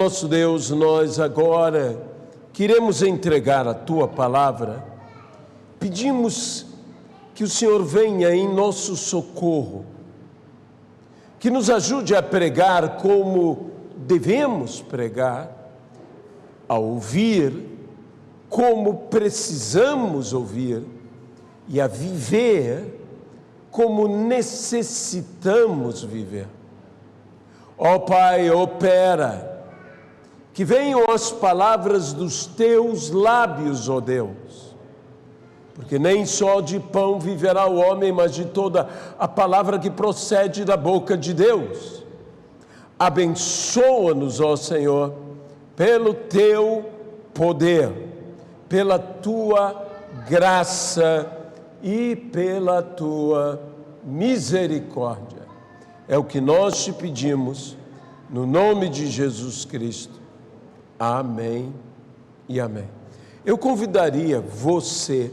Nosso Deus, nós agora queremos entregar a Tua palavra. Pedimos que o Senhor venha em nosso socorro, que nos ajude a pregar como devemos pregar, a ouvir como precisamos ouvir e a viver como necessitamos viver. Ó Pai, opera, que venham as palavras dos Teus lábios, ó Deus, porque nem só de pão viverá o homem, mas de toda a palavra que procede da boca de Deus. Abençoa-nos, ó Senhor, pelo Teu poder, pela Tua graça e pela Tua misericórdia. É o que nós te pedimos, no nome de Jesus Cristo. Amém e amém. Eu convidaria você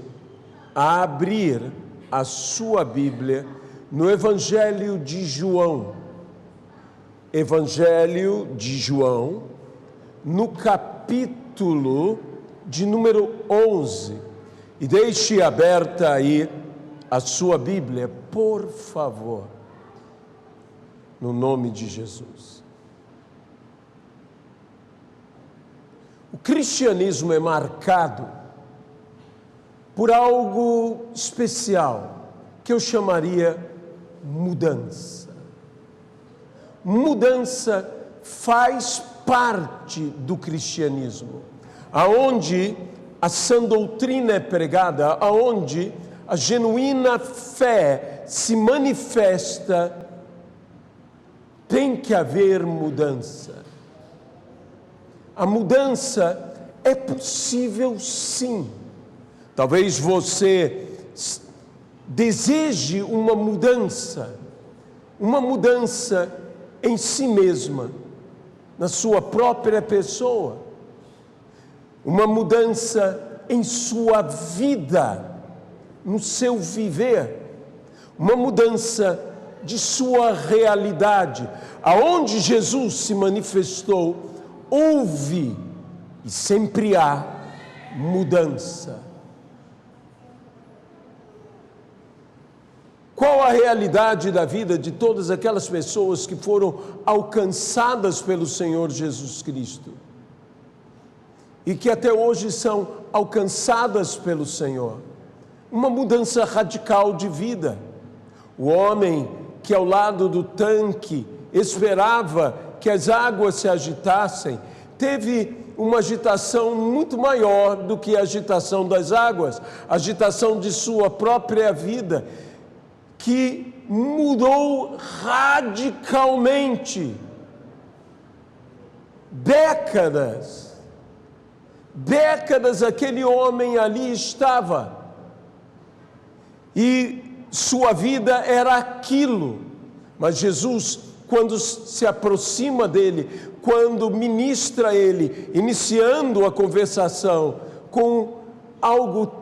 a abrir a sua Bíblia no Evangelho de João. Evangelho de João, no capítulo de número 11. E deixe aberta aí a sua Bíblia, por favor, no nome de Jesus. O cristianismo é marcado por algo especial, que eu chamaria mudança. Mudança faz parte do cristianismo, aonde a sã doutrina é pregada, aonde a genuína fé se manifesta, tem que haver mudança. A mudança é possível, sim. Talvez você deseje uma mudança em si mesma, na sua própria pessoa, uma mudança em sua vida, no seu viver, uma mudança de sua realidade. Aonde Jesus se manifestou, houve e sempre há mudança. Qual a realidade da vida de todas aquelas pessoas que foram alcançadas pelo Senhor Jesus Cristo e que até hoje são alcançadas pelo Senhor? Uma mudança radical de vida. O homem que ao lado do tanque esperava que as águas se agitassem, teve uma agitação muito maior do que a agitação das águas, a agitação de sua própria vida, que mudou radicalmente. Décadas aquele homem ali estava, e sua vida era aquilo, mas Jesus, quando se aproxima dele, quando ministra ele, iniciando a conversação com algo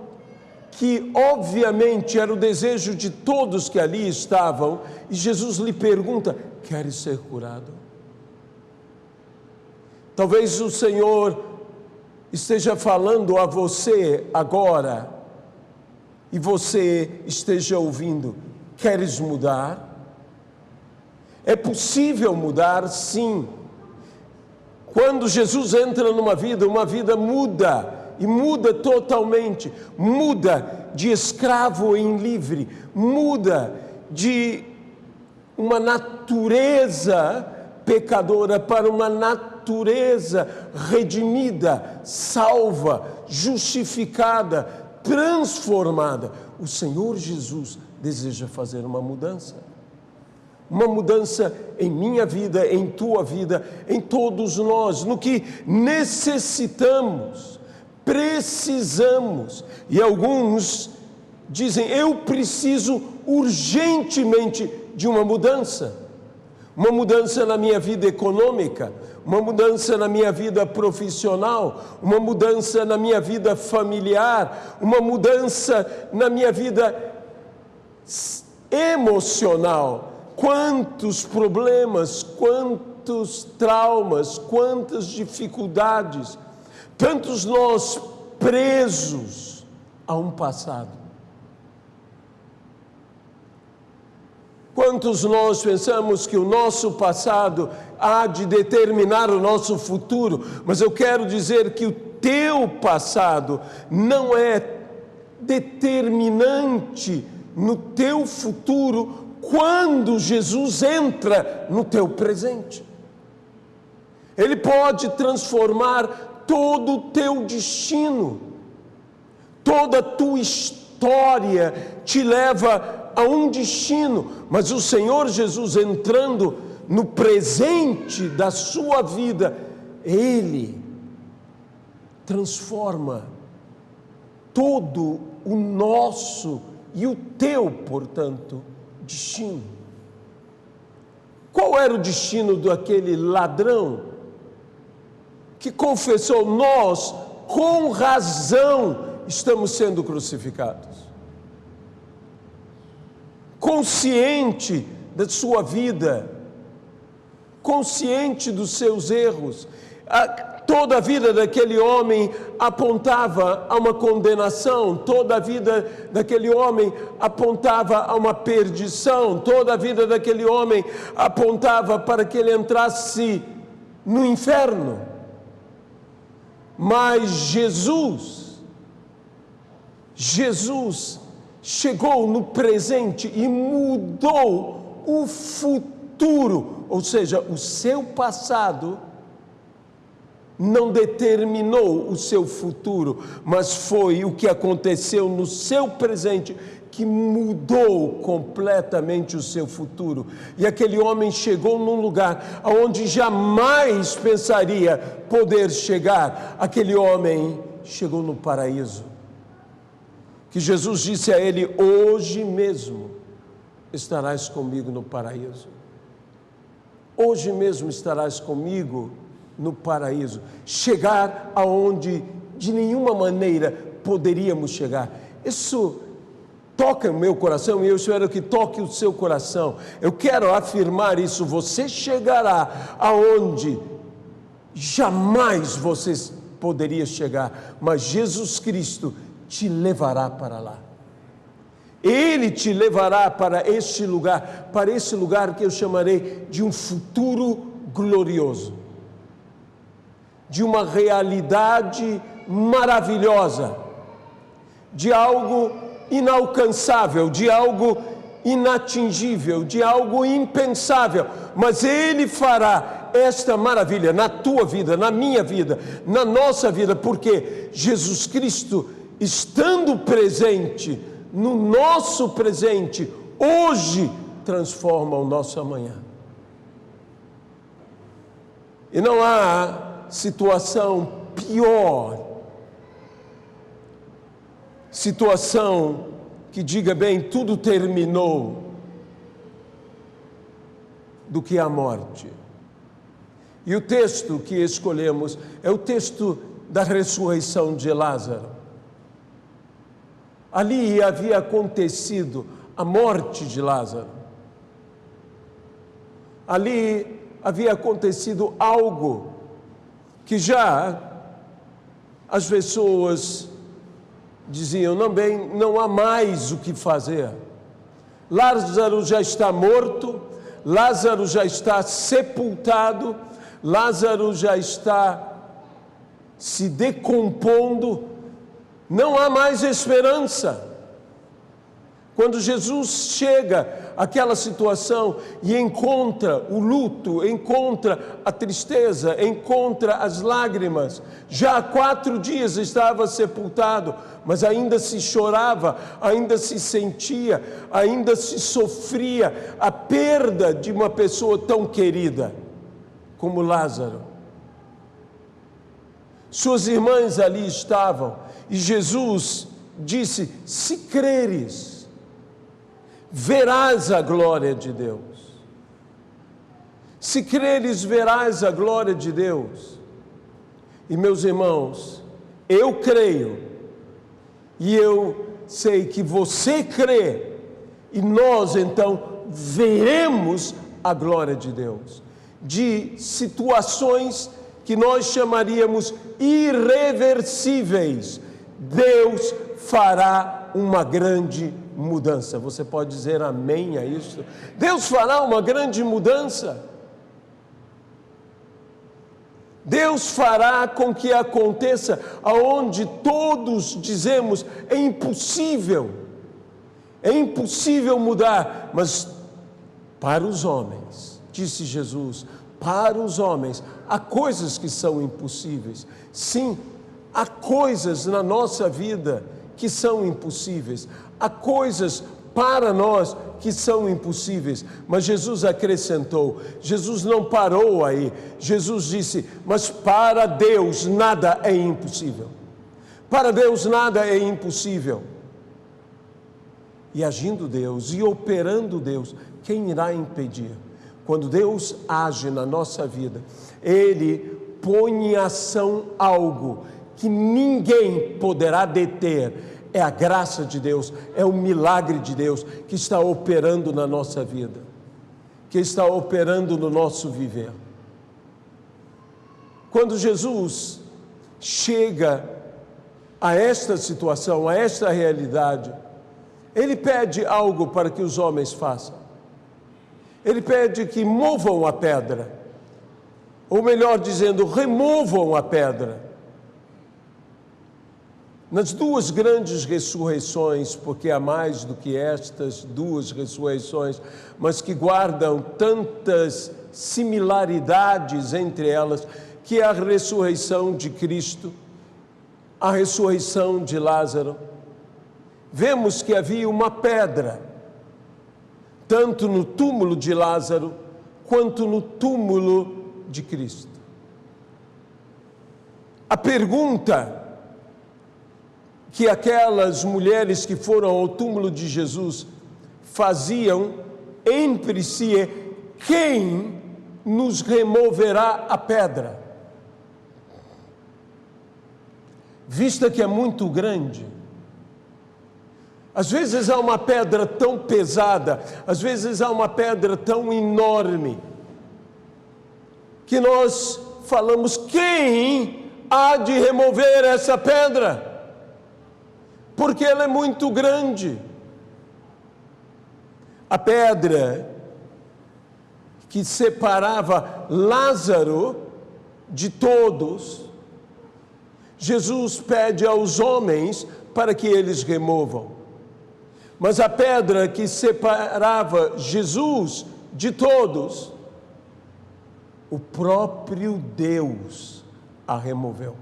que obviamente era o desejo de todos que ali estavam, e Jesus lhe pergunta: queres ser curado? Talvez o Senhor esteja falando a você agora, e você esteja ouvindo: queres mudar? É possível mudar, sim. Quando Jesus entra numa vida, uma vida muda, e muda totalmente. Muda de escravo em livre, muda de uma natureza pecadora para uma natureza redimida, salva, justificada, transformada. O Senhor Jesus deseja fazer uma mudança. Uma mudança em minha vida, em tua vida, em todos nós, no que necessitamos, precisamos. E alguns dizem: eu preciso urgentemente de uma mudança. Uma mudança na minha vida econômica, uma mudança na minha vida profissional, uma mudança na minha vida familiar, uma mudança na minha vida emocional. Quantos problemas, quantos quantos traumas, quantas dificuldades, tantos nós presos a um passado. Quantos nós pensamos que o nosso passado há de determinar o nosso futuro, mas eu quero dizer que o teu passado não é determinante no teu futuro quando Jesus entra no teu presente. Ele pode transformar todo o teu destino, toda a tua história te lva a um destino, mas o Senhor Jesus entrando no presente da sua vida, Ele transforma todo o nosso e o teu, portanto, destino. Qual era o destino daquele ladrão que confessou: nós, com razão, estamos sendo crucificados? Consciente da sua vida, consciente dos seus erros, toda a vida daquele homem apontava a uma condenação, toda a vida daquele homem apontava a uma perdição, toda a vida daquele homem apontava para que ele entrasse no inferno. Mas Jesus chegou no presente e mudou o futuro, ou seja, o seu passado não determinou o seu futuro, mas foi o que aconteceu no seu presente que mudou completamente o seu futuro. E aquele homem chegou num lugar aonde jamais pensaria poder chegar. Aquele homem chegou no paraíso, que Jesus disse a ele: hoje mesmo estarás comigo no paraíso. Hoje mesmo estarás comigo no paraíso. Chegar aonde de nenhuma maneira poderíamos chegar. Isso toca o meu coração e eu espero que toque o seu coração. Eu quero afirmar isso: você chegará aonde jamais você poderia chegar, mas Jesus Cristo te levará para lá. Ele te levará para esse lugar que eu chamarei de um futuro glorioso, de uma realidade maravilhosa, de algo inalcançável, de algo inatingível, de algo impensável, mas Ele fará esta maravilha na tua vida, na minha vida, na nossa vida, porque Jesus Cristo, estando presente no nosso presente, hoje transforma o nosso amanhã. E não há situação pior, situação que diga: bem, tudo terminou, do que a morte. E o texto que escolhemos é o texto da ressurreição de Lázaro. Ali havia acontecido a morte de Lázaro. Ali havia acontecido algo que já as pessoas diziam: não há mais o que fazer. Lázaro já está morto, Lázaro já está sepultado, Lázaro já está se decompondo, não há mais esperança. Quando Jesus chega àquela situação e encontra o luto, encontra a tristeza, encontra as lágrimas, já há 4 dias estava sepultado, mas ainda se chorava, ainda se sentia, ainda se sofria a perda de uma pessoa tão querida como Lázaro. Suas irmãs ali estavam e Jesus disse: se creres, verás a glória de Deus. Se creres, verás a glória de Deus. E meus irmãos, eu creio, e eu sei que você crê, e nós então veremos a glória de Deus. de situações que nós chamaríamos irreversíveis, Deus fará uma grande mudança. Você pode dizer amém a isso? Deus fará uma grande mudança. Deus fará com que aconteça aonde todos dizemos é impossível mudar, mas para os homens, disse Jesus, para os homens há coisas que são impossíveis. Sim, há coisas na nossa vida que são impossíveis, há coisas para nós que são impossíveis, mas Jesus acrescentou, Jesus não parou aí, Jesus disse, mas para Deus nada é impossível, para Deus nada é impossível. E agindo Deus e operando Deus, quem irá impedir? Quando Deus age na nossa vida, Ele põe em ação algo que ninguém poderá deter. É a graça de Deus, é o milagre de Deus que está operando na nossa vida, que está operando no nosso viver. Quando Jesus chega a esta situação, a esta realidade, Ele pede algo para que os homens façam. Ele pede que movam a pedra, ou melhor dizendo, removam a pedra. Nas duas grandes ressurreições, porque há mais do que estas duas ressurreições, mas que guardam tantas similaridades entre elas, que é a ressurreição de Cristo, a ressurreição de Lázaro, vemos que havia uma pedra, tanto no túmulo de Lázaro, quanto no túmulo de Cristo. A pergunta que aquelas mulheres que foram ao túmulo de Jesus faziam entre si é: quem nos removerá a pedra? Vista que é muito grande. Às vezes há uma pedra tão pesada, às vezes há uma pedra tão enorme, que nós falamos: quem há de remover essa pedra? Porque ela é muito grande. A pedra que separava Lázaro de todos, Jesus pede aos homens para que eles removam. Mas a pedra que separava Jesus de todos, o próprio Deus a removeu.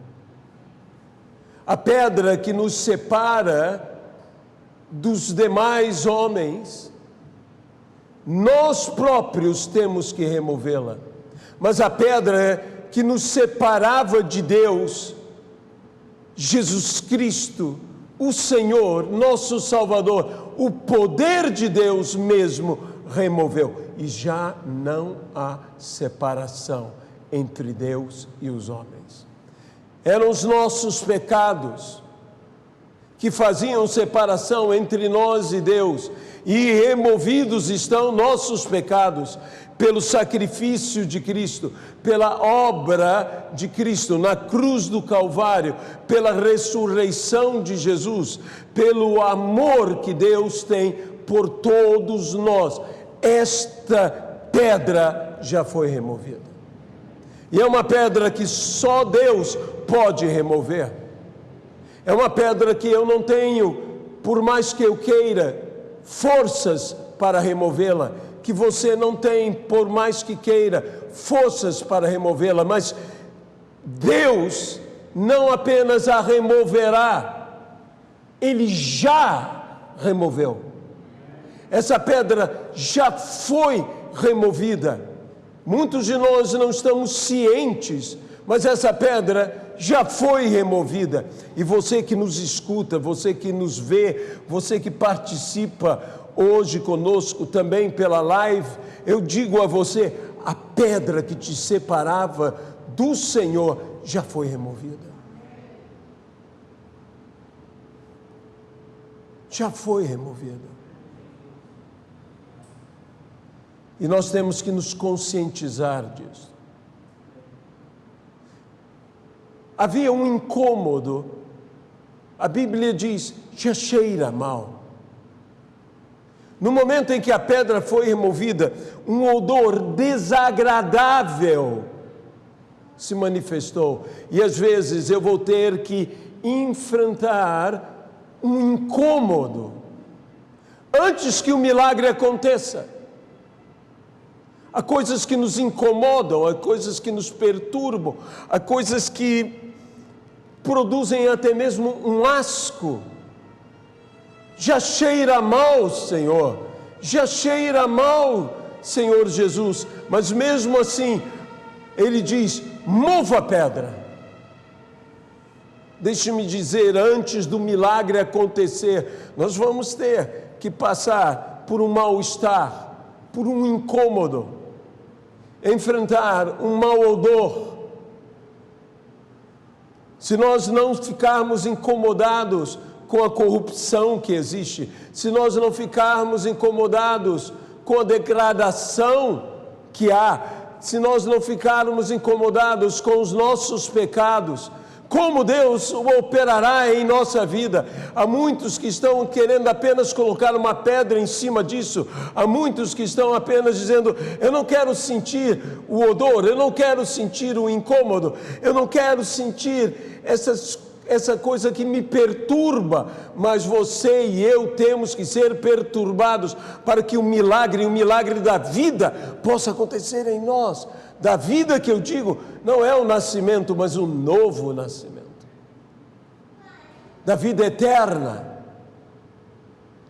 A pedra que nos separa dos demais homens, nós próprios temos que removê-la. Mas a pedra que nos separava de Deus, Jesus Cristo, o Senhor, nosso Salvador, o poder de Deus mesmo removeu. E já não há separação entre Deus e os homens. Eram os nossos pecados que faziam separação entre nós e Deus, e removidos estão nossos pecados pelo sacrifício de Cristo, pela obra de Cristo na cruz do Calvário, pela ressurreição de Jesus, pelo amor que Deus tem por todos nós. Esta pedra já foi removida. E é uma pedra que só Deus pode remover. É uma pedra que eu não tenho, por mais que eu queira, forças para removê-la, que você não tem, por mais que queira, forças para removê-la, mas Deus não apenas a removerá, Ele já removeu. Essa pedra já foi removida. Muitos de nós não estamos cientes, mas essa pedra já foi removida. E você que nos escuta, você que nos vê, você que participa hoje conosco também pela live, eu digo a você, a pedra que te separava do Senhor já foi removida. Já foi removida. E nós temos que nos conscientizar disso. Havia um incômodo. A Bíblia diz, já cheira mal. No momento em que a pedra foi removida, um odor desagradável se manifestou. E às vezes eu vou ter que enfrentar um incômodo antes que o milagre aconteça. Há coisas que nos incomodam, há coisas que nos perturbam, há coisas que produzem até mesmo um asco. Já cheira mal, Senhor, já cheira mal, Senhor Jesus, mas mesmo assim, Ele diz, mova a pedra. Deixe-me dizer, antes do milagre acontecer, nós vamos ter que passar por um mal-estar, por um incômodo, enfrentar um mau odor. Se nós não ficarmos incomodados com a corrupção que existe, se nós não ficarmos incomodados com a degradação que há, se nós não ficarmos incomodados com os nossos pecados, como Deus operará em nossa vida? Há muitos que estão querendo apenas colocar uma pedra em cima disso. Há muitos que estão apenas dizendo, eu não quero sentir o odor, eu não quero sentir o incômodo, eu não quero sentir essa coisa que me perturba, mas você e eu temos que ser perturbados para que o milagre da vida possa acontecer em nós. Da vida que eu digo, não é o nascimento, mas o novo nascimento. Da vida eterna.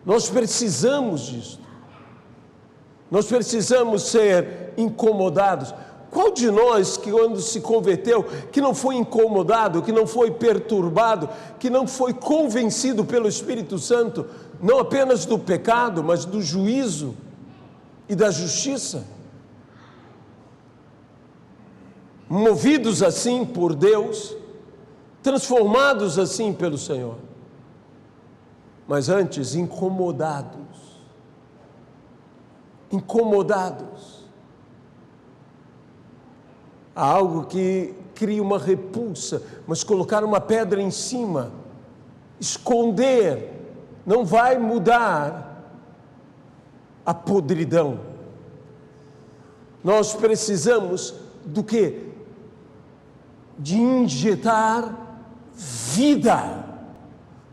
Nós precisamos disso. Nós precisamos ser incomodados. Qual de nós que quando se converteu, que não foi incomodado, que não foi perturbado, que não foi convencido pelo Espírito Santo, não apenas do pecado, mas do juízo e da justiça? Movidos assim por Deus, transformados assim pelo Senhor, mas antes incomodados. Há algo que cria uma repulsa, mas colocar uma pedra em cima, esconder, não vai mudar a podridão. Nós precisamos do quê? De injetar vida,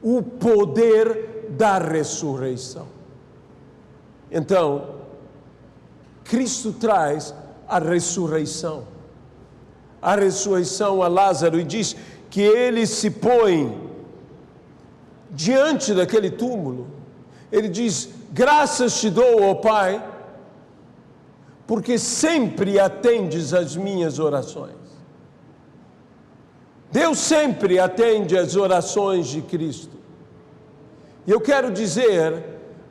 o poder da ressurreição. Então, Cristo traz a ressurreição a Lázaro e diz que ele se põe diante daquele túmulo. Ele diz, graças te dou, ó Pai, porque sempre atendes às minhas orações. Deus sempre atende às orações de Cristo. E eu quero dizer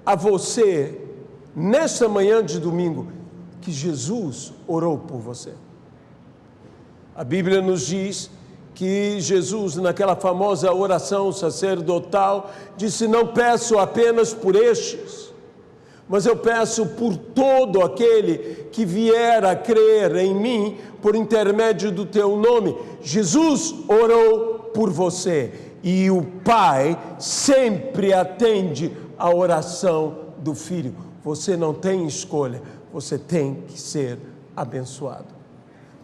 a você, nesta manhã de domingo, que Jesus orou por você. A Bíblia nos diz que Jesus, naquela famosa oração sacerdotal, disse, não peço apenas por estes, mas eu peço por todo aquele que vier a crer em mim por intermédio do teu nome. Jesus orou por você e o Pai sempre atende a oração do Filho. Você não tem escolha, você tem que ser abençoado.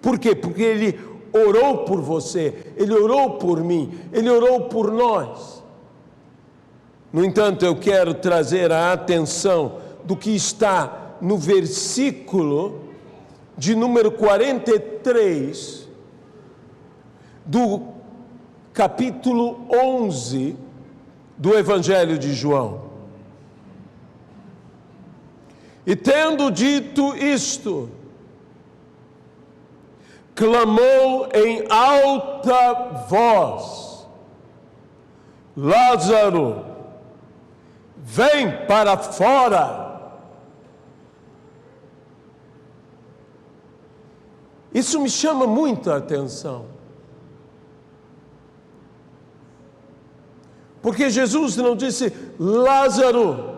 Por quê? Porque Ele orou por você, Ele orou por mim, Ele orou por nós. No entanto, eu quero trazer a atenção do que está no versículo de número 43 do capítulo 11 do Evangelho de João. E tendo dito isto, clamou em alta voz, Lázaro, vem para fora. Isso me chama muito a atenção. Porque Jesus não disse, Lázaro,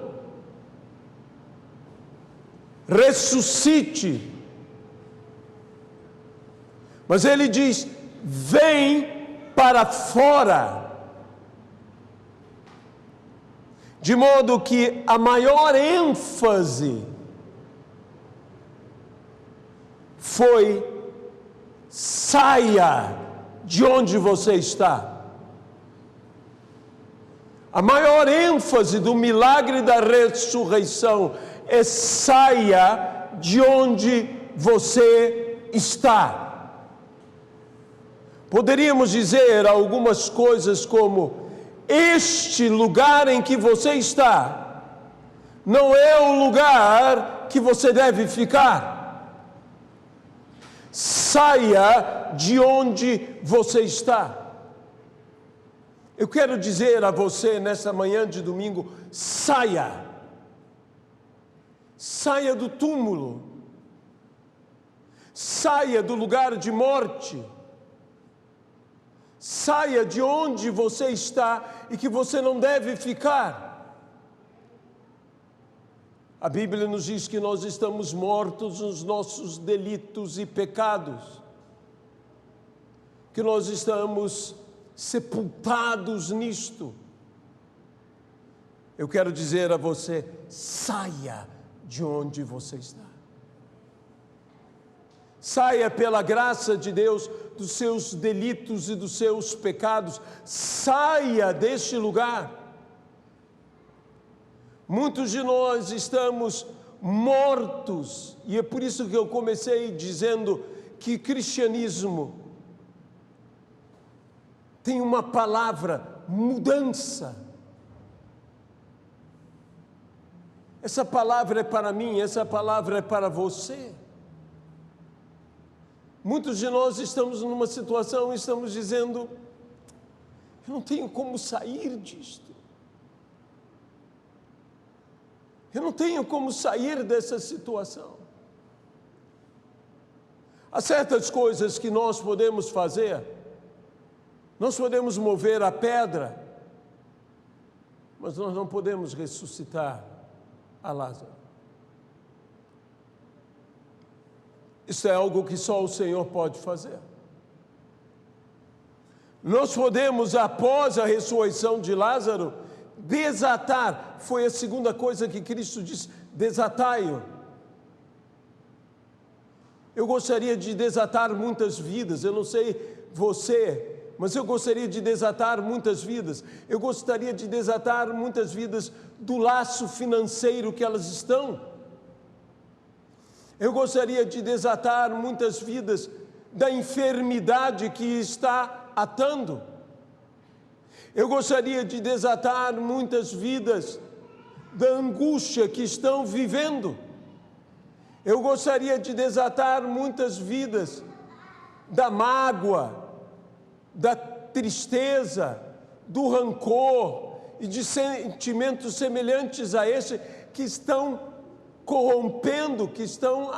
ressuscite. Mas ele diz: vem para fora. De modo que a maior ênfase foi: saia de onde você está. A maior ênfase do milagre da ressurreição é: saia de onde você está. Poderíamos dizer algumas coisas como: este lugar em que você está não é o lugar que você deve ficar. Saia de onde você está. Eu quero dizer a você nesta manhã de domingo: saia. Saia do túmulo. Saia do lugar de morte. Saia de onde você está e que você não deve ficar. A Bíblia nos diz que nós estamos mortos nos nossos delitos e pecados, que nós estamos sepultados nisto. Eu quero dizer a você: saia de onde você está. Saia pela graça de Deus dos seus delitos e dos seus pecados. Saia deste lugar. Muitos de nós estamos mortos, e é por isso que eu comecei dizendo que cristianismo tem uma palavra: mudança. Essa palavra é para mim, essa palavra é para você. Muitos de nós estamos numa situação e estamos dizendo: eu não tenho como sair disto. Eu não tenho como sair dessa situação. Há certas coisas que nós podemos fazer. Nós podemos mover a pedra, mas nós não podemos ressuscitar a Lázaro. Isso é algo que só o Senhor pode fazer. Nós podemos, após a ressurreição de Lázaro, desatar. Foi a segunda coisa que Cristo disse: desatai-o. Eu gostaria de desatar muitas vidas. Eu não sei você, mas eu gostaria de desatar muitas vidas. Eu gostaria de desatar muitas vidas do laço financeiro que elas estão. Eu gostaria de desatar muitas vidas da enfermidade que está atando. Eu gostaria de desatar muitas vidas da angústia que estão vivendo. Eu gostaria de desatar muitas vidas da mágoa, da tristeza, do rancor e de sentimentos semelhantes a esse que estão corrompendo, que estão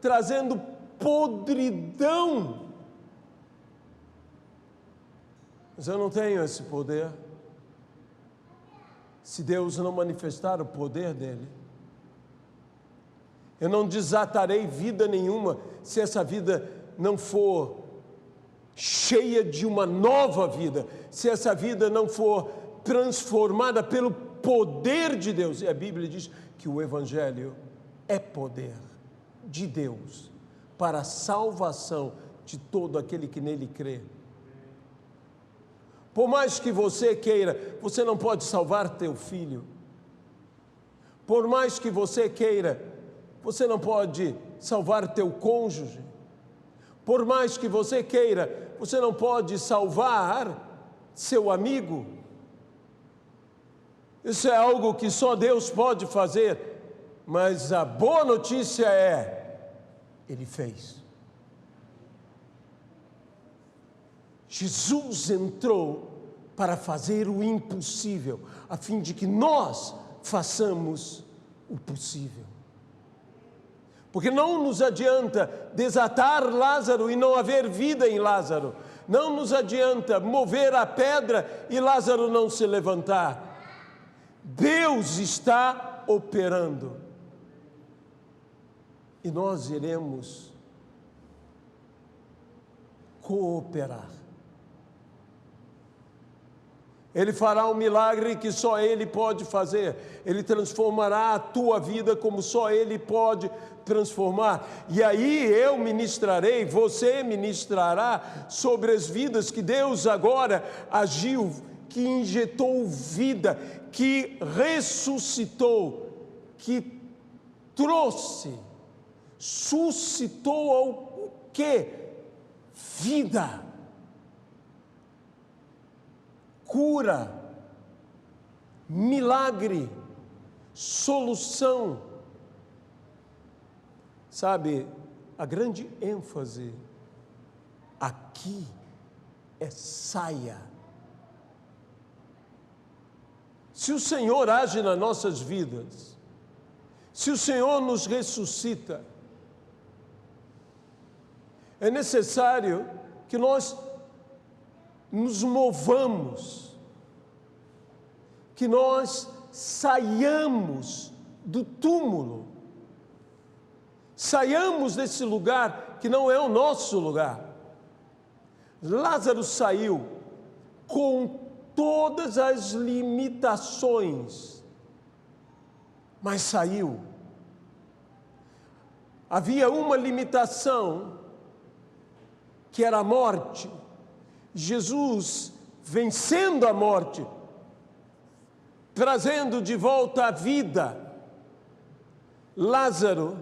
trazendo podridão. Mas eu não tenho esse poder. Se Deus não manifestar o poder dele, eu não desatarei vida nenhuma se essa vida não for cheia de uma nova vida, se essa vida não for transformada pelo poder de Deus. E a Bíblia diz que o Evangelho é poder de Deus para a salvação de todo aquele que nele crê. Por mais que você queira, você não pode salvar teu filho. Por mais que você queira, você não pode salvar teu cônjuge. Por mais que você queira, você não pode salvar seu amigo. Isso é algo que só Deus pode fazer. Mas a boa notícia é: Ele fez. Jesus entrou para fazer o impossível, a fim de que nós façamos o possível. Porque não nos adianta desatar Lázaro e não haver vida em Lázaro. Não nos adianta mover a pedra e Lázaro não se levantar. Deus está operando. e nós iremos cooperar. Ele fará um milagre que só Ele pode fazer. Ele transformará a tua vida como só Ele pode transformar. E aí eu ministrarei, você ministrará sobre as vidas que Deus agora agiu, que injetou vida, que ressuscitou, que trouxe, suscitou ao quê? Vida. Cura, milagre, solução. Sabe, a grande ênfase aqui é saia. Se o Senhor age nas nossas vidas, se o Senhor nos ressuscita, é necessário que nós nos movamos, que nós saiamos do túmulo, saiamos desse lugar que não é o nosso lugar. Lázaro saiu com todas as limitações, mas saiu. Havia uma limitação, que era a morte. Jesus, vencendo a morte, trazendo de volta a vida, Lázaro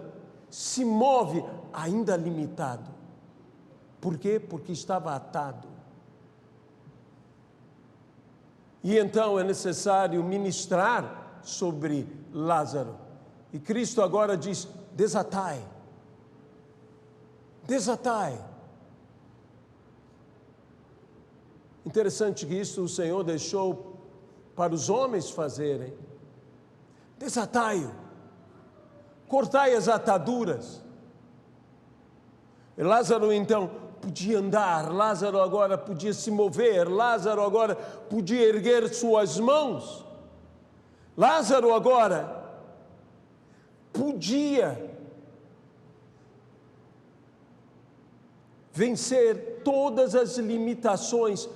se move ainda limitado. Por quê? Porque estava atado. E então é necessário ministrar sobre Lázaro. E Cristo agora diz: desatai. Desatai. Interessante que isso o Senhor deixou para os homens fazerem. Desatai-o, cortai as ataduras. E Lázaro então podia andar, Lázaro agora podia se mover, Lázaro agora podia erguer suas mãos. Lázaro agora podia vencer todas as limitações.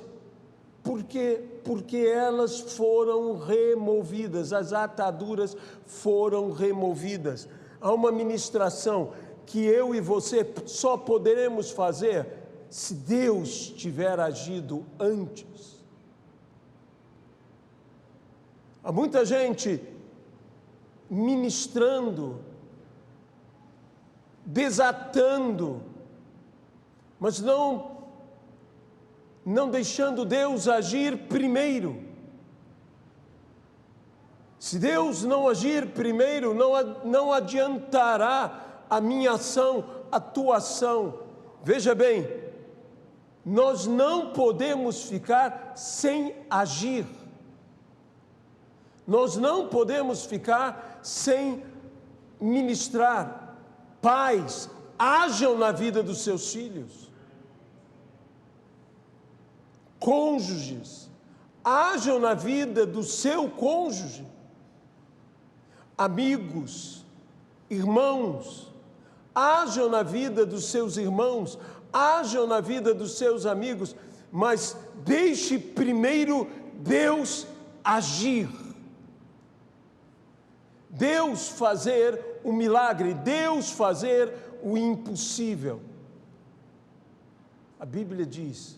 Porque elas foram removidas, as ataduras foram removidas. Há uma ministração que eu e você só poderemos fazer se Deus tiver agido antes. Há muita gente ministrando, desatando, mas não deixando Deus agir primeiro. Se Deus não agir primeiro, não adiantará a minha ação, a tua ação. Veja bem, nós não podemos ficar sem agir. Nós não podemos ficar sem ministrar. Pais, ajam na vida dos seus filhos. Cônjuges, ajam na vida do seu cônjuge. Amigos, irmãos, ajam na vida dos seus irmãos, ajam na vida dos seus amigos, mas deixe primeiro Deus agir. Deus fazer o milagre, Deus fazer o impossível. A Bíblia diz: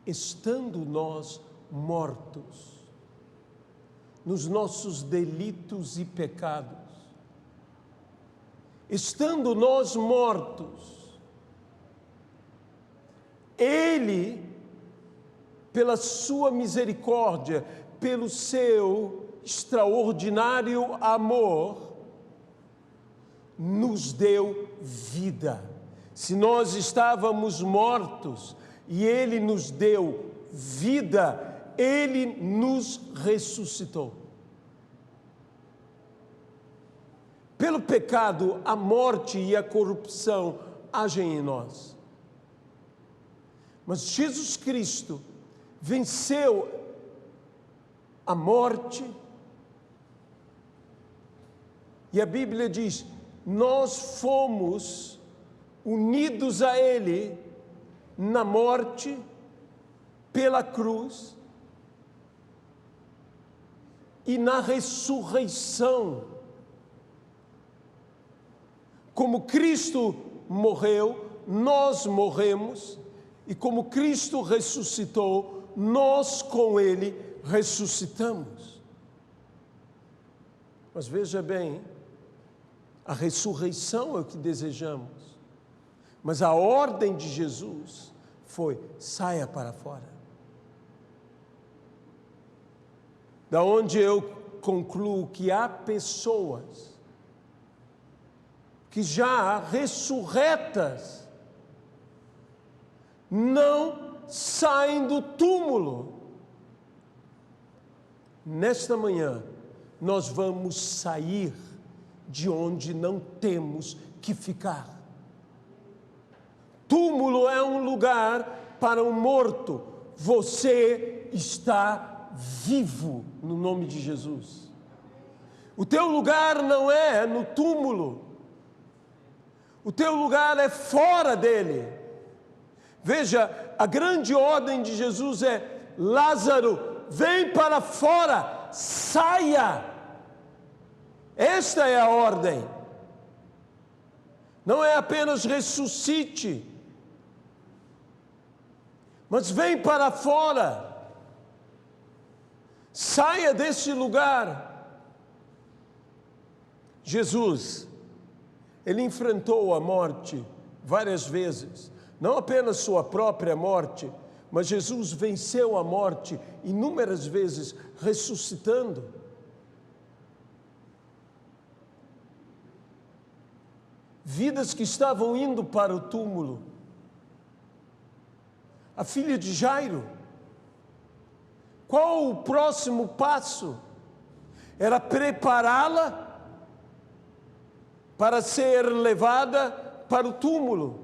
estando nós mortos nos nossos delitos e pecados, estando nós mortos, Ele, pela sua misericórdia, pelo seu extraordinário amor, nos deu vida. Se nós estávamos mortos e Ele nos deu vida, Ele nos ressuscitou. Pelo pecado, a morte e a corrupção agem em nós. Mas Jesus Cristo venceu a morte. E a Bíblia diz: nós fomos unidos a Ele na morte, pela cruz e na ressurreição. Como Cristo morreu, nós morremos, e como Cristo ressuscitou, nós com Ele ressuscitamos. Mas veja bem, a ressurreição é o que desejamos, mas a ordem de Jesus foi: saia para fora. Da onde eu concluo que há pessoas que já ressurretas não saem do túmulo. Nesta manhã, nós vamos sair de onde não temos que ficar. Túmulo é um lugar para um morto. Você está vivo no nome de Jesus. O teu lugar não é no túmulo. O teu lugar é fora dele. Veja, a grande ordem de Jesus é: Lázaro, vem para fora, saia. Esta é a ordem. Não é apenas ressuscite, mas vem para fora. Saia desse lugar. Jesus, ele enfrentou a morte várias vezes. Não apenas sua própria morte, mas Jesus venceu a morte inúmeras vezes, ressuscitando. Vidas que estavam indo para o túmulo. A filha de Jairo. Qual o próximo passo? Era prepará-la para ser levada para o túmulo.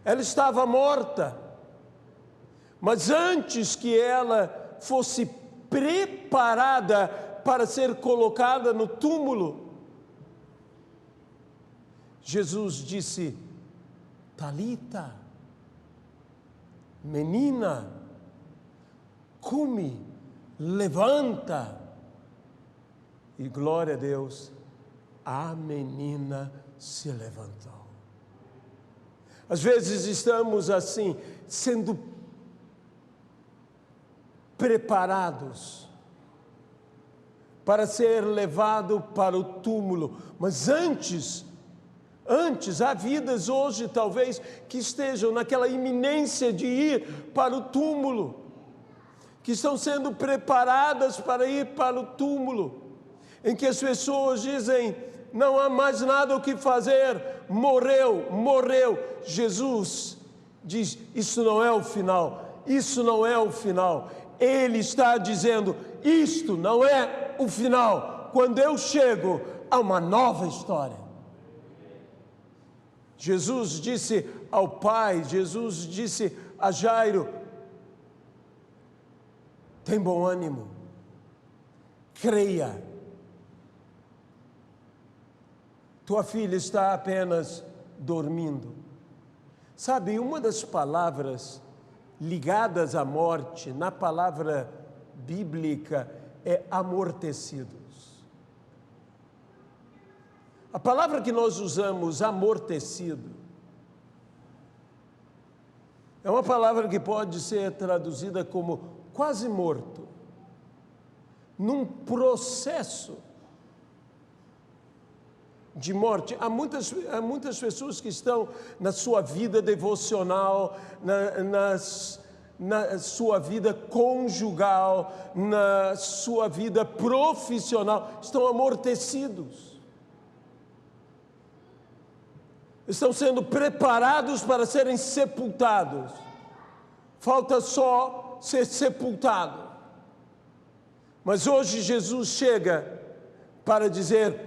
Ela estava morta. Mas antes que ela fosse preparada para ser colocada no túmulo, Jesus disse: Talita, menina, cumi, levanta. E glória a Deus, a menina se levantou. Às vezes estamos assim, sendo preparados para ser levado para o túmulo, mas antes, há vidas hoje talvez que estejam naquela iminência de ir para o túmulo, que estão sendo preparadas para ir para o túmulo, em que as pessoas dizem: não há mais nada o que fazer, morreu. Jesus diz: isso não é o final, isso não é o final. Ele está dizendo: isto não é o final. Quando eu chego, há uma nova história. Jesus disse ao pai, Jesus disse a Jairo: tem bom ânimo, creia. Tua filha está apenas dormindo. Sabe, uma das palavras ligadas à morte, na palavra bíblica, é amortecidos. A palavra que nós usamos, amortecido, é uma palavra que pode ser traduzida como quase morto, num processo de morte. Há muitas pessoas que estão na sua vida devocional, na sua vida conjugal, na sua vida profissional, estão amortecidos. Estão sendo preparados para serem sepultados. Falta só ser sepultado. Mas hoje Jesus chega para dizer: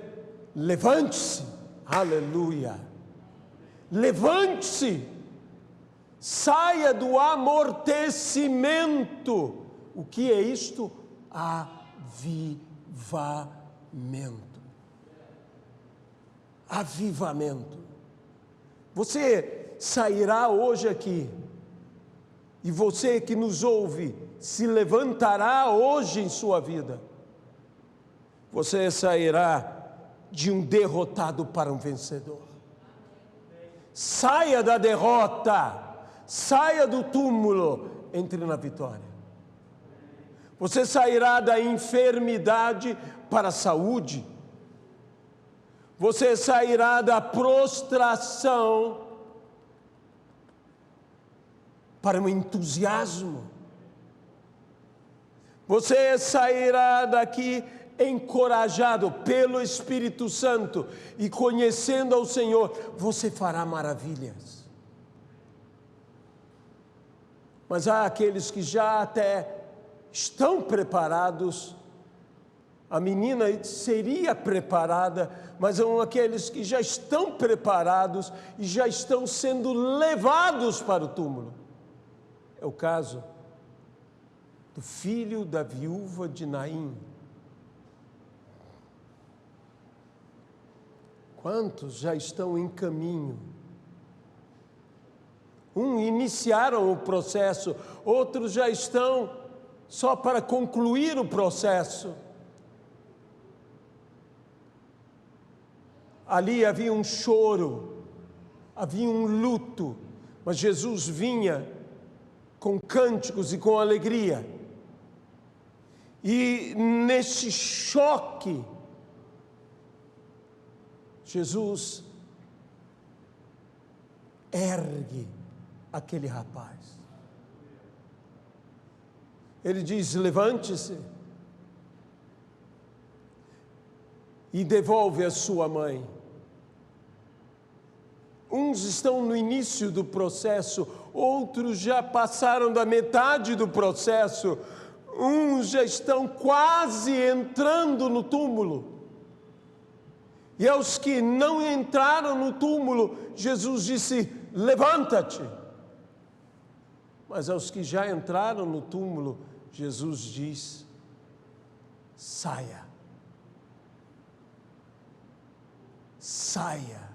levante-se, aleluia, levante-se, saia do amortecimento. O que é isto? Avivamento. avivamento. Você sairá hoje aqui, e você que nos ouve, se levantará hoje em sua vida. Você sairá de um derrotado para um vencedor. Saia da derrota, saia do túmulo, entre na vitória. Você sairá da enfermidade para a saúde. Você sairá da prostração para um entusiasmo. Você sairá daqui encorajado pelo Espírito Santo e conhecendo ao Senhor, você fará maravilhas. Mas há aqueles que já até estão preparados. A menina seria preparada, mas são aqueles que já estão preparados e já estão sendo levados para o túmulo. É o caso do filho da viúva de Naim. Quantos já estão em caminho? Iniciaram o processo, outros já estão só para concluir o processo. Ali havia um choro, havia um luto, mas Jesus vinha com cânticos e com alegria. E nesse choque, Jesus ergue aquele rapaz. Ele diz: levante-se e devolve a sua mãe. Uns estão no início do processo, outros já passaram da metade do processo, uns já estão quase entrando no túmulo. E aos que não entraram no túmulo, Jesus disse: levanta-te. Mas aos que já entraram no túmulo, Jesus diz: saia. Saia.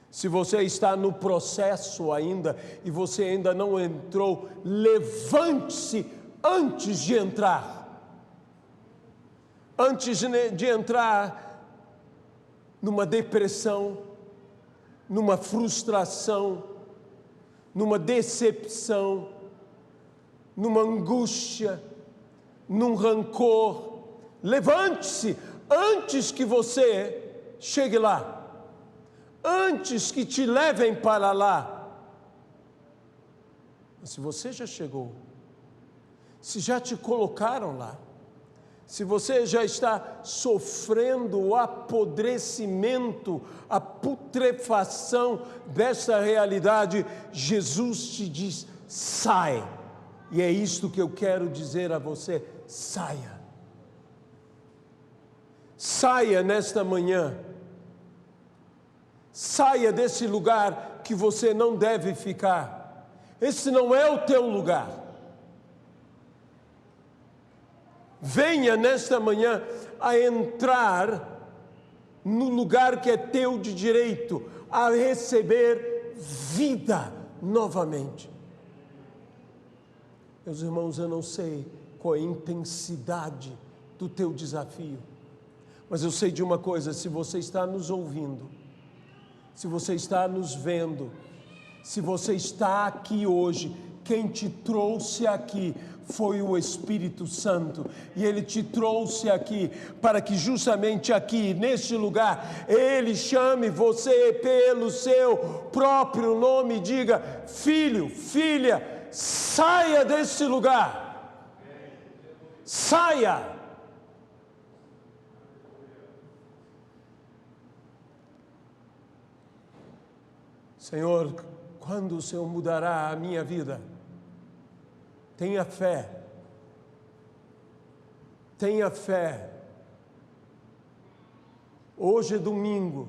Se você está no processo ainda e você ainda não entrou, levante-se antes de entrar. Antes de entrar numa depressão, numa frustração, numa decepção, numa angústia, num rancor, levante-se antes que você chegue lá. Antes que te levem para lá. Mas se você já chegou, se já te colocaram lá, se você já está sofrendo o apodrecimento, a putrefação dessa realidade, Jesus te diz: sai. E é isto que eu quero dizer a você: saia. Saia nesta manhã. Saia desse lugar que você não deve ficar. Esse não é o teu lugar. Venha nesta manhã a entrar no lugar que é teu de direito, a receber vida novamente. Meus irmãos, eu não sei qual é a intensidade do teu desafio, mas eu sei de uma coisa: se você está nos ouvindo, se você está nos vendo, se você está aqui hoje, quem te trouxe aqui foi o Espírito Santo, e Ele te trouxe aqui para que justamente aqui, neste lugar, Ele chame você pelo seu próprio nome e diga: filho, filha, saia desse lugar, saia. Senhor, quando o Senhor mudará a minha vida? Tenha fé. Tenha fé. Hoje é domingo.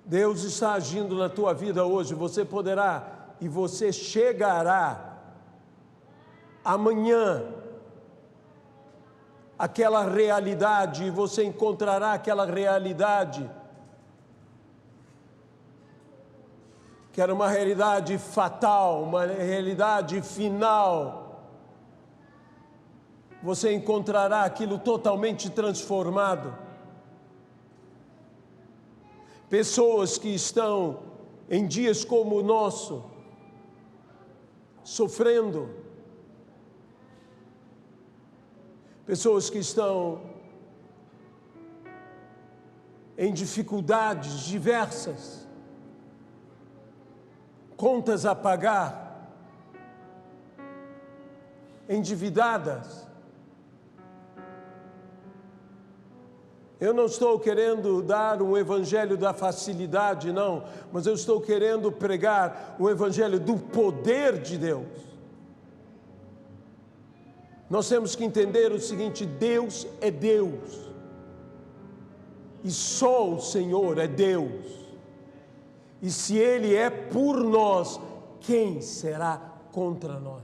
Deus está agindo na tua vida hoje. Você poderá e você chegará amanhã aquela realidade, e você encontrará aquela realidade, que era uma realidade fatal, uma realidade final. Você encontrará aquilo totalmente transformado. Pessoas que estão em dias como o nosso, sofrendo. Pessoas que estão em dificuldades diversas, contas a pagar, endividadas. Eu não estou querendo dar um evangelho da facilidade, não, mas eu estou querendo pregar o evangelho do poder de Deus. Nós temos que entender o seguinte: Deus é Deus, e só o Senhor é Deus. E se Ele é por nós, quem será contra nós?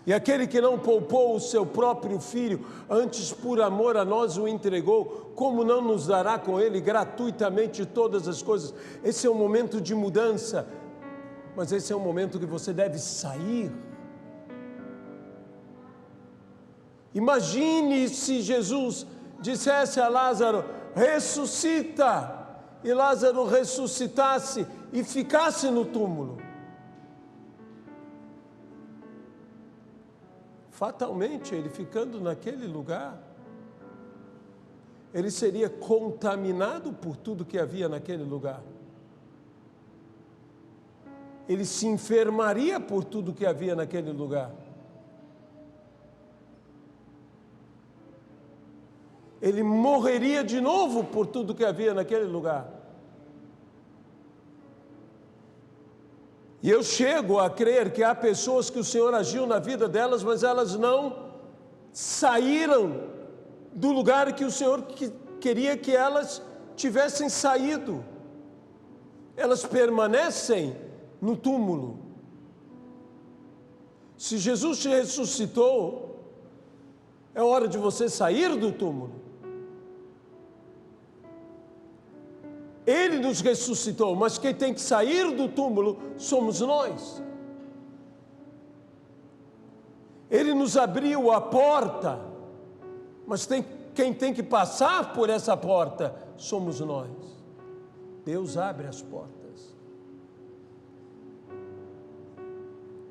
E aquele que não poupou o seu próprio filho, antes por amor a nós o entregou, como não nos dará com ele gratuitamente todas as coisas? Esse é um momento de mudança, mas esse é um momento que você deve sair. Imagine se Jesus dissesse a Lázaro: ressuscita, e Lázaro ressuscitasse e ficasse no túmulo. Fatalmente, ele ficando naquele lugar, ele seria contaminado por tudo que havia naquele lugar. Ele se enfermaria por tudo que havia naquele lugar. Ele morreria de novo por tudo que havia naquele lugar. E eu chego a crer que há pessoas que o Senhor agiu na vida delas, mas elas não saíram do lugar que o Senhor queria que elas tivessem saído. Elas permanecem no túmulo. Se Jesus te ressuscitou, é hora de você sair do túmulo. Ele nos ressuscitou, mas quem tem que sair do túmulo somos nós. Ele nos abriu a porta, mas quem tem que passar por essa porta somos nós. Deus abre as portas,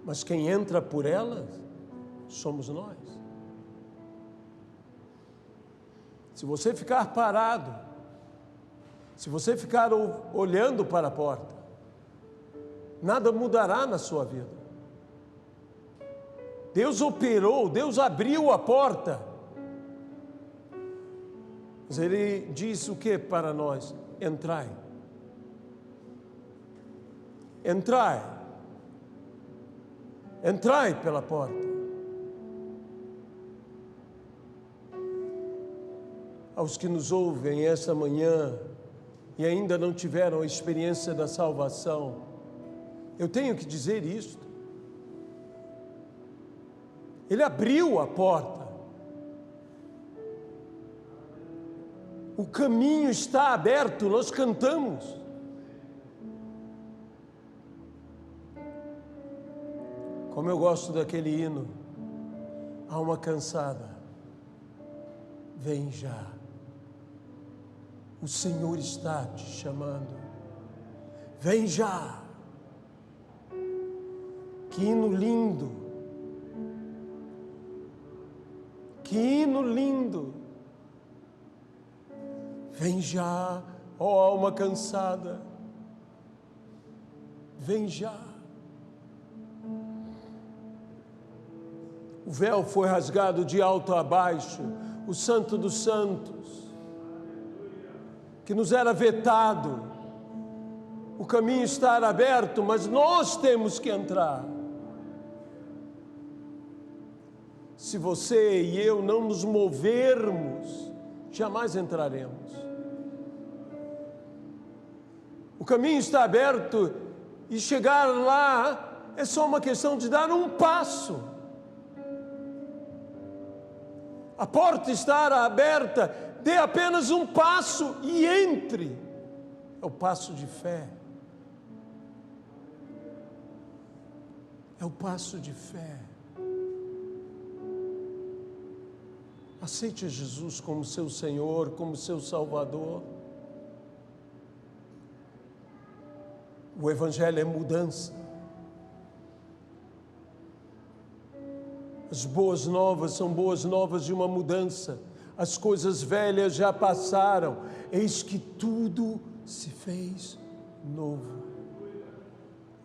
mas quem entra por elas somos nós. Se você ficar parado, se você ficar olhando para a porta, nada mudará na sua vida. Deus operou, Deus abriu a porta. Mas Ele diz o que para nós? Entrai. Entrai. Entrai pela porta. Aos que nos ouvem esta manhã e ainda não tiveram a experiência da salvação, eu tenho que dizer isto. Ele abriu a porta. O caminho está aberto, nós cantamos. Como eu gosto daquele hino, alma cansada, vem já. O Senhor está te chamando. Vem já. Que hino lindo. Que hino lindo. Vem já, ó alma cansada. Vem já. O véu foi rasgado de alto a baixo. O Santo dos Santos, que nos era vetado, o caminho está aberto, mas nós temos que entrar. Se você e eu não nos movermos, jamais entraremos. O caminho está aberto e chegar lá é só uma questão de dar um passo. A porta está aberta, dê apenas um passo e entre. É o passo de fé. É o passo de fé. Aceite Jesus como seu Senhor, como seu Salvador. O Evangelho é mudança. As boas novas são boas novas de uma mudança. As coisas velhas já passaram. Eis que tudo se fez novo.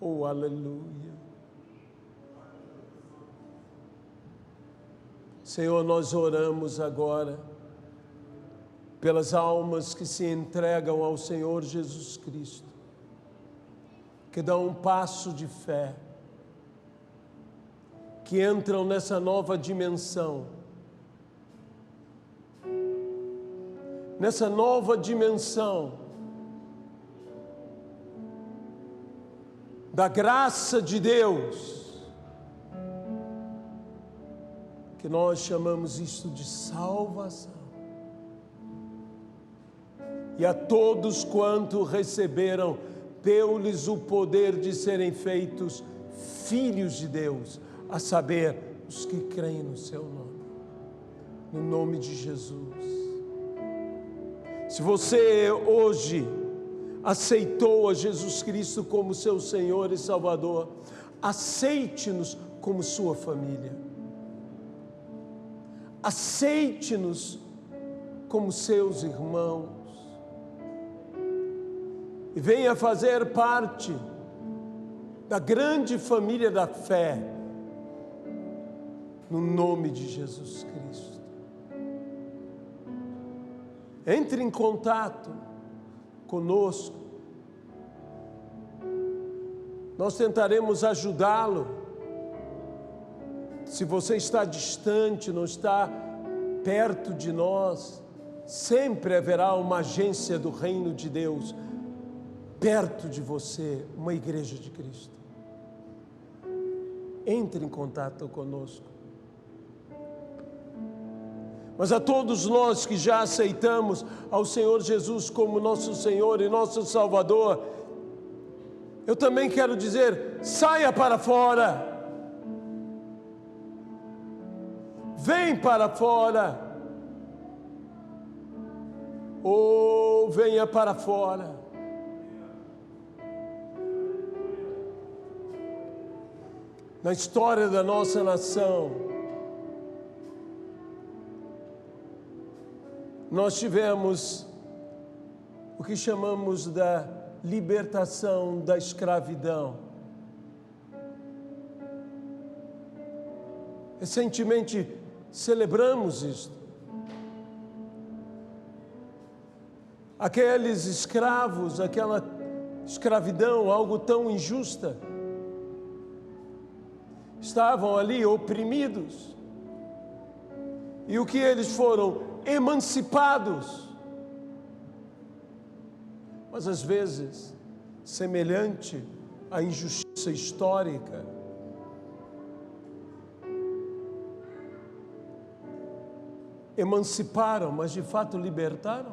Oh, aleluia. Senhor, nós oramos agora pelas almas que se entregam ao Senhor Jesus Cristo, que dão um passo de fé, que entram nessa nova dimensão, da graça de Deus, que nós chamamos isto de salvação. E a todos quanto receberam, deu-lhes o poder de serem feitos filhos de Deus, a saber, os que creem no seu nome, no nome de Jesus. Se você hoje aceitou a Jesus Cristo como seu Senhor e Salvador, aceite-nos como sua família. Aceite-nos como seus irmãos e venha fazer parte da grande família da fé, no nome de Jesus Cristo. Entre em contato conosco, nós tentaremos ajudá-lo. Se você está distante, não está perto de nós, sempre haverá uma agência do reino de Deus perto de você, uma igreja de Cristo. Entre em contato conosco. Mas a todos nós que já aceitamos ao Senhor Jesus como nosso Senhor e nosso Salvador, eu também quero dizer, saia para fora. Vem para fora, ou venha para fora. Na história da nossa nação, nós tivemos o que chamamos da libertação da escravidão. Recentemente, celebramos isto. Aqueles escravos, aquela escravidão, algo tão injusta, estavam ali oprimidos. E o que eles foram? Emancipados. Mas às vezes, semelhante à injustiça histórica, emanciparam, mas de fato libertaram?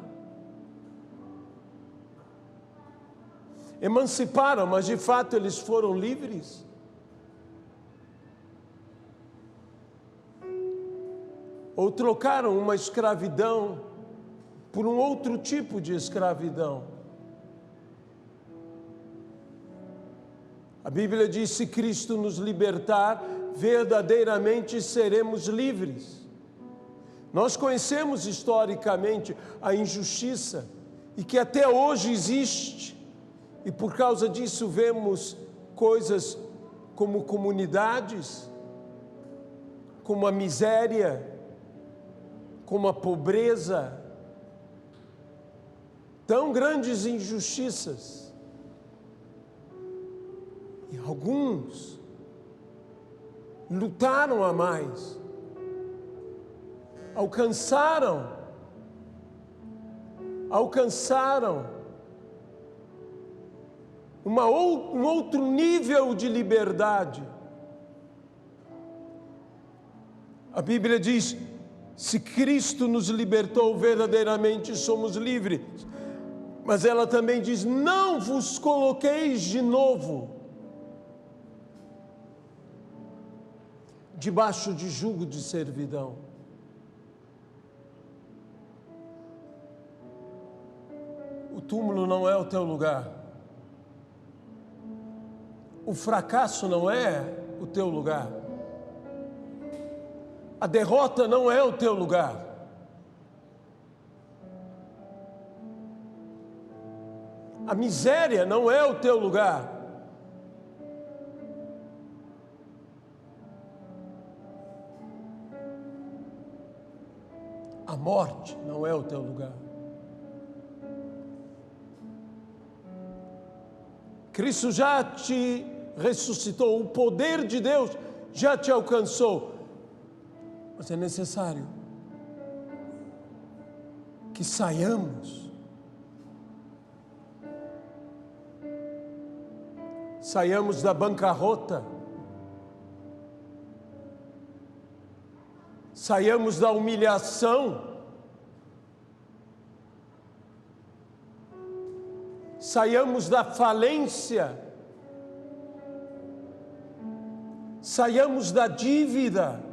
Emanciparam, mas de fato eles foram livres? Ou trocaram uma escravidão por um outro tipo de escravidão? A Bíblia diz: se Cristo nos libertar, verdadeiramente seremos livres. Nós conhecemos historicamente a injustiça e que até hoje existe, e por causa disso vemos coisas como comunidades, como a miséria, como a pobreza, tão grandes injustiças. E alguns lutaram a mais, alcançaram um outro nível de liberdade. A Bíblia diz: Se Cristo nos libertou, verdadeiramente somos livres. Mas ela também diz: não vos coloqueis de novo debaixo de jugo de servidão. O túmulo não é o teu lugar. O fracasso não é o teu lugar. A derrota não é o teu lugar. A miséria não é o teu lugar. A morte não é o teu lugar. Cristo já te ressuscitou, o poder de Deus já te alcançou. Mas é necessário que saiamos da bancarrota, saiamos da humilhação, saiamos da falência, saiamos da dívida.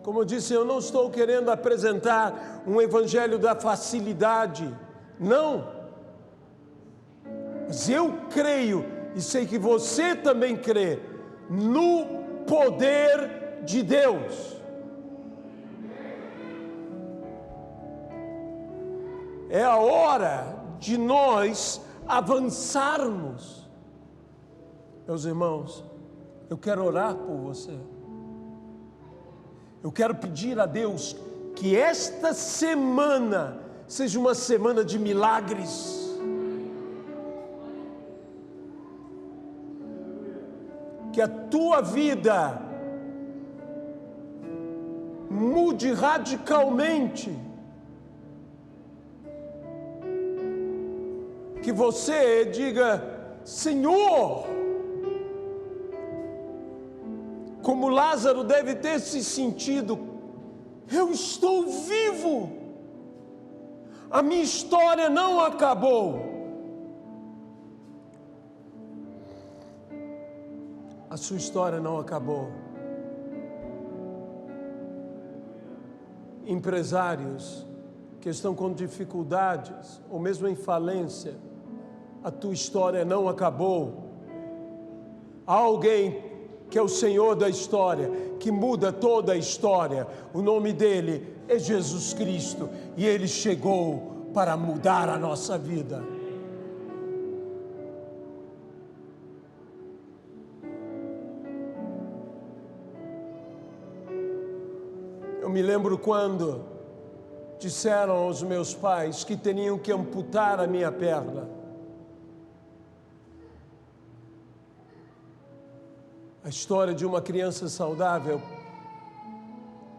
Como eu disse, eu não estou querendo apresentar um evangelho da facilidade, não. Mas eu creio, e sei que você também crê, no poder de Deus. É a hora de nós avançarmos. Meus irmãos, eu quero orar por você. Eu quero pedir a Deus que esta semana seja uma semana de milagres. Que a tua vida mude radicalmente. Que você diga: Senhor, como Lázaro deve ter se sentido, eu estou vivo, a minha história não acabou. A sua história não acabou. Empresários que estão com dificuldades, ou mesmo em falência, a tua história não acabou. Há alguém que é o Senhor da história, que muda toda a história. O nome dele é Jesus Cristo, e ele chegou para mudar a nossa vida. Eu me lembro quando disseram aos meus pais que teriam que amputar a minha perna. A história de uma criança saudável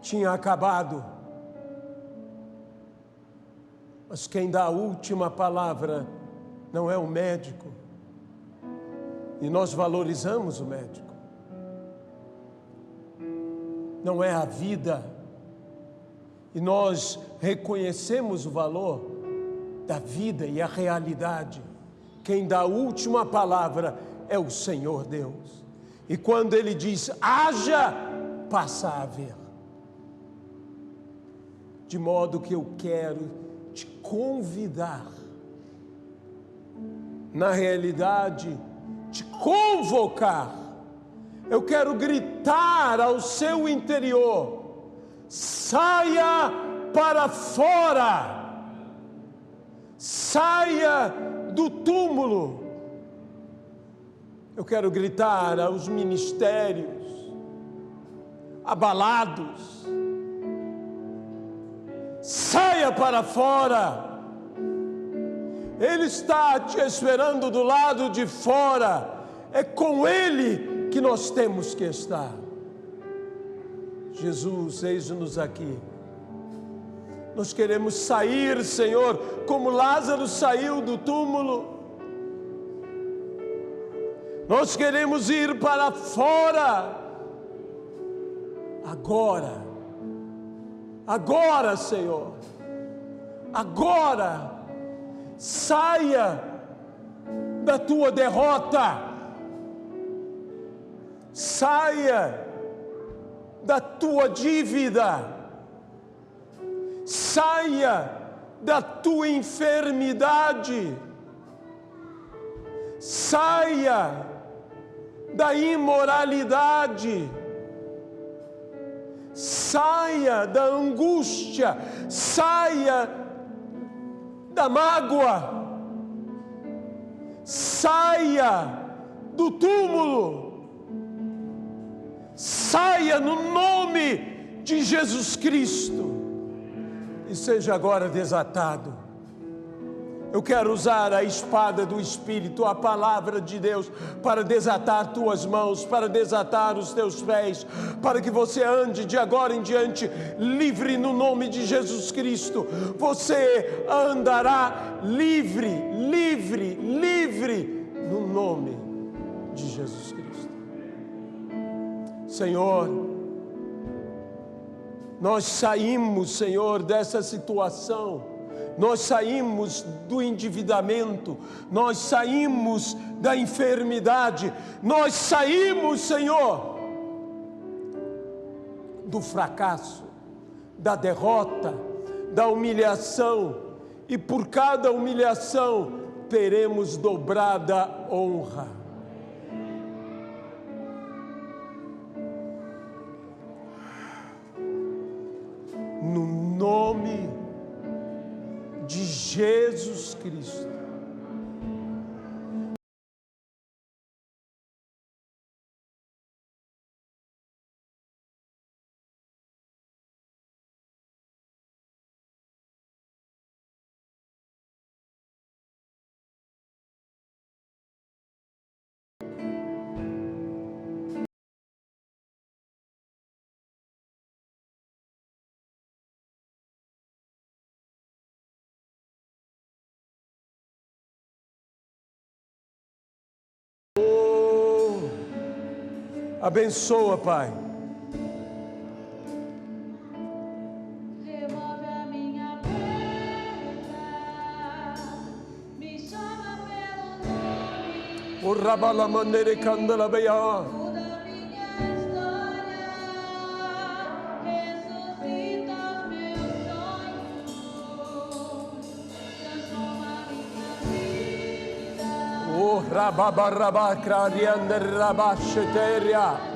tinha acabado. Mas quem dá a última palavra não é o médico. E nós valorizamos o médico. Não é a vida. E nós reconhecemos o valor da vida e a realidade. Quem dá a última palavra é o Senhor Deus. E quando Ele diz, haja, passa a haver. De modo que eu quero te convidar, na realidade, te convocar. Eu quero gritar ao seu interior, saia para fora, saia do túmulo. Eu quero gritar aos ministérios abalados, saia para fora. Ele está te esperando do lado de fora. É com Ele que nós temos que estar. Jesus, eis-nos aqui. Nós queremos sair, Senhor, como Lázaro saiu do túmulo. Nós queremos ir para fora. Agora, Senhor, agora, saia da tua derrota, saia da tua dívida, saia da tua enfermidade, saia da imoralidade, saia da angústia, saia da mágoa, saia do túmulo, saia no nome de Jesus Cristo e seja agora desatado. Eu quero usar a espada do Espírito, a palavra de Deus, para desatar tuas mãos, para desatar os teus pés, para que você ande de agora em diante livre no nome de Jesus Cristo. Você andará livre, livre, livre no nome de Jesus Cristo. Senhor, nós saímos, Senhor, dessa situação. Nós saímos do endividamento, nós saímos da enfermidade, nós saímos, Senhor, do fracasso, da derrota, da humilhação, e por cada humilhação teremos dobrada honra. No nome de Jesus Cristo. Abençoa, Pai. Remove a minha perda, me chama pelo nome. O rabalamanere candalabeia. Muda minha história, ressuscita os meus sonhos, transforma minha vida. O rababarabacrariander rabacheteria.